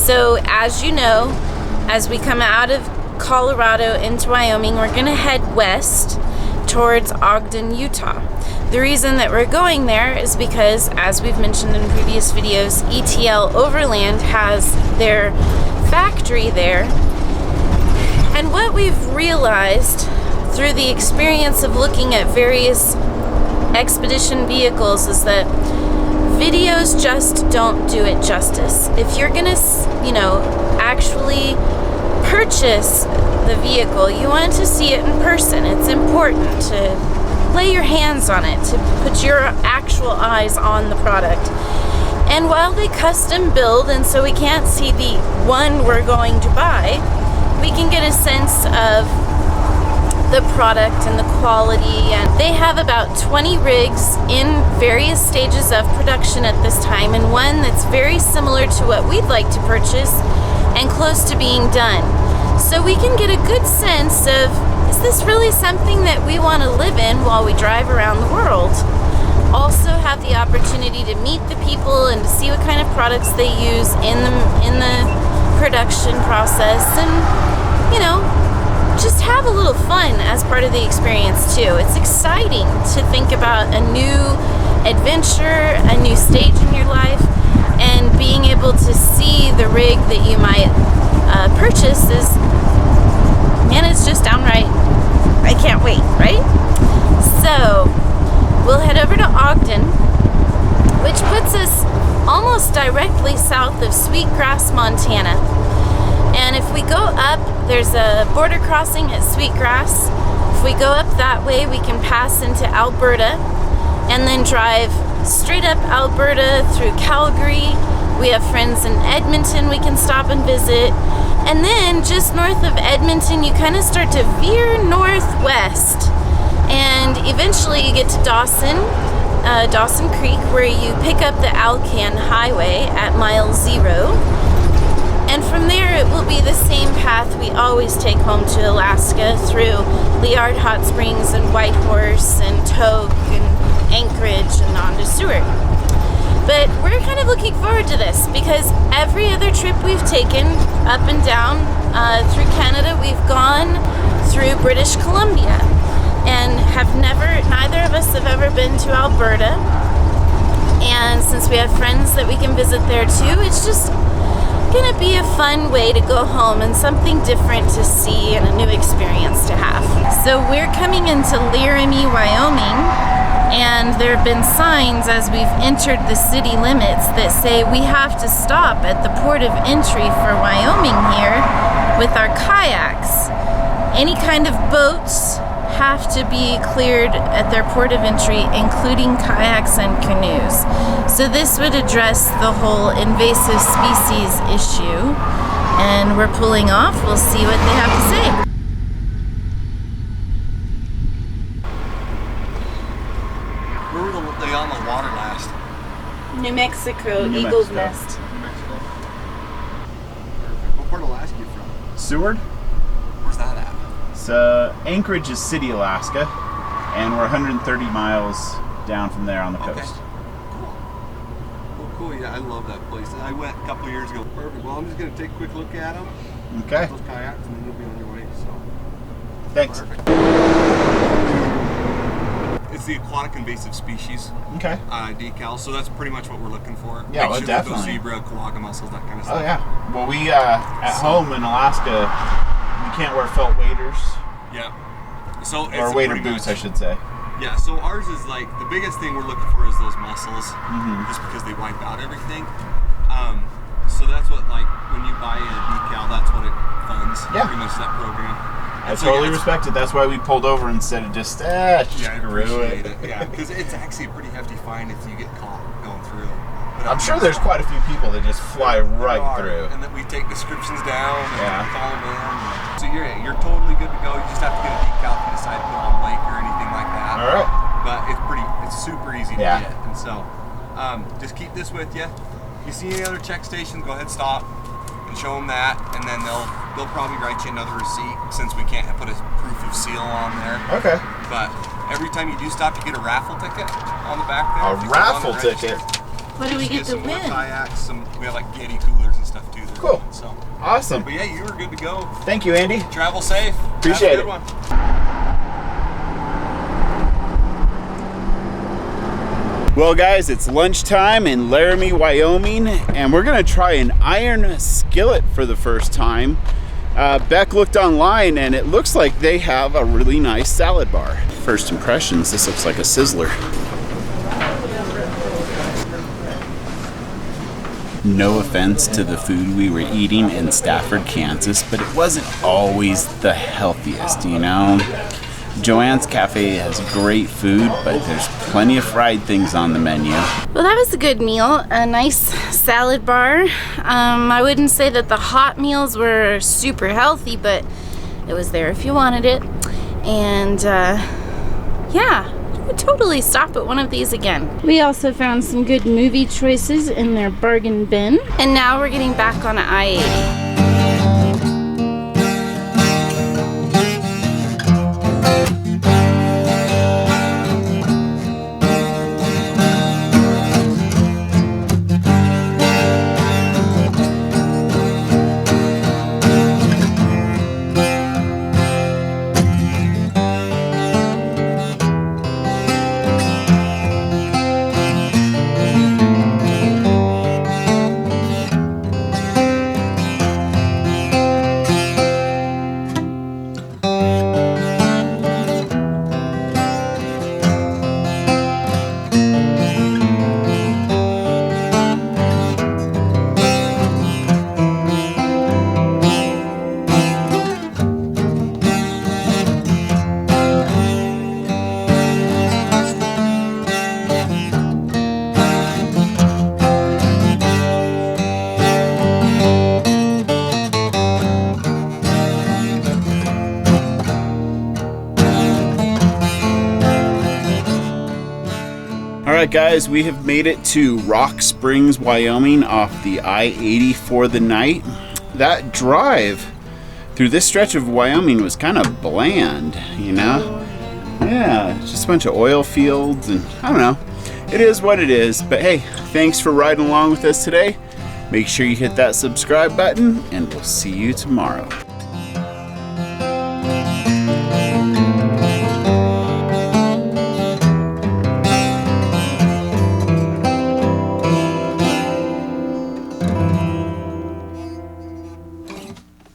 So as you know, as we come out of Colorado into Wyoming, we're going to head west towards Ogden, Utah. The reason that we're going there is because, as we've mentioned in previous videos, ETL Overland has their factory there. And what we've realized through the experience of looking at various expedition vehicles is that videos just don't do it justice. If you're gonna, actually purchase the vehicle, you want to see it in person. It's important to lay your hands on it, to put your actual eyes on the product. And while they custom build, and so we can't see the one we're going to buy, we can get a sense of the product and the quality. And they have about 20 rigs in various stages of production at this time, and one that's very similar to what we'd like to purchase and close to being done. So we can get a good sense of, is this really something that we want to live in while we drive around the world? Also have the opportunity to meet the people and to see what kind of products they use in the production process, and just have a little fun as part of the experience too. It's exciting to think about a new adventure, a new stage in your life, and being able to see the rig that you might purchase is, man, it's just downright, I can't wait, right? So we'll head over to Ogden, which puts us almost directly south of Sweetgrass, Montana. And if we go up, there's a border crossing at Sweetgrass. If we go up that way, we can pass into Alberta and then drive straight up Alberta through Calgary. We have friends in Edmonton we can stop and visit. And then just north of Edmonton, you kind of start to veer northwest. And eventually you get to Dawson Creek, where you pick up the Alcan Highway at mile 0. And from there, it will be the same path we always take home to Alaska, through Liard Hot Springs and Whitehorse and Togue and Anchorage and on to Seward. But we're kind of looking forward to this because every other trip we've taken up and down through Canada, we've gone through British Columbia and neither of us have ever been to Alberta. And since we have friends that we can visit there too, it's just gonna be a fun way to go home and something different to see and a new experience to have. So we're coming into Laramie, Wyoming, and there have been signs as we've entered the city limits that say we have to stop at the port of entry for Wyoming here with our kayaks. Any kind of boats have to be cleared at their port of entry, including kayaks and canoes. So this would address the whole invasive species issue. And we're pulling off. We'll see what they have to say. Where were they on the water last? New Mexico, Eagle's Nest. New Mexico. What part of Alaska are you from? Seward? Where's that at? It's Anchorage is City, Alaska, and we're 130 miles down from there on the coast. Cool. Well, cool. Yeah, I love that place. I went a couple of years ago. Perfect. Well, I'm just going to take a quick look at them. Okay. Those kayaks, and then you'll be on your way. So. Thanks. Perfect. It's the aquatic invasive species decal, so that's pretty much what we're looking for. Yeah, well, definitely. Those zebra, quagga mussels, that kind of stuff. Oh yeah. Well, we at home in Alaska, we can't wear felt waders. Yeah. So it's or wader boots, I should say. Yeah. So ours is like the biggest thing we're looking for is those mussels, just because they wipe out everything. So that's what, like, when you buy a decal, that's what it funds. Yeah. Pretty much that program. I totally respect it. That's why we pulled over instead of just I appreciate it. Yeah, because it's actually a pretty hefty fine if you get caught going through. But I'm sure there's quite a few people that just fly right through. And then we take descriptions down and call them in. So you're totally good to go. You just have to get a decal if you decide to put on a lake or anything like that. All right. But it's super easy to get. And so just keep this with you. If you see any other check stations, go ahead, stop, and show them that, and then they'll probably write you another receipt since we can't put a proof of seal on there. Okay. But every time you do stop, you get a raffle ticket on the back there. A raffle ticket? What do we get to win? Kayaks, we have like Yeti coolers and stuff too. Cool. Awesome. But yeah, you were good to go. Thank you, Andy. Travel safe. Appreciate Have a good it. one. Well guys, it's lunchtime in Laramie, Wyoming, and we're gonna try an iron skillet for the first time. Beck looked online and it looks like they have a really nice salad bar. First impressions, this looks like a sizzler. No offense to the food we were eating in Stafford, Kansas, but it wasn't always the healthiest, you know? Joanne's Cafe has great food, but there's plenty of fried things on the menu. Well, that was a good meal. A nice salad bar. I wouldn't say that the hot meals were super healthy, but it was there if you wanted it. And yeah, I would totally stop at one of these again. We also found some good movie choices in their bargain bin. And now we're getting back on I-80. Alright guys, we have made it to Rock Springs, Wyoming off the I-80 for the night. That drive through this stretch of Wyoming was kind of bland, you know? Yeah, just a bunch of oil fields and I don't know. It is what it is, but hey, thanks for riding along with us today. Make sure you hit that subscribe button and we'll see you tomorrow.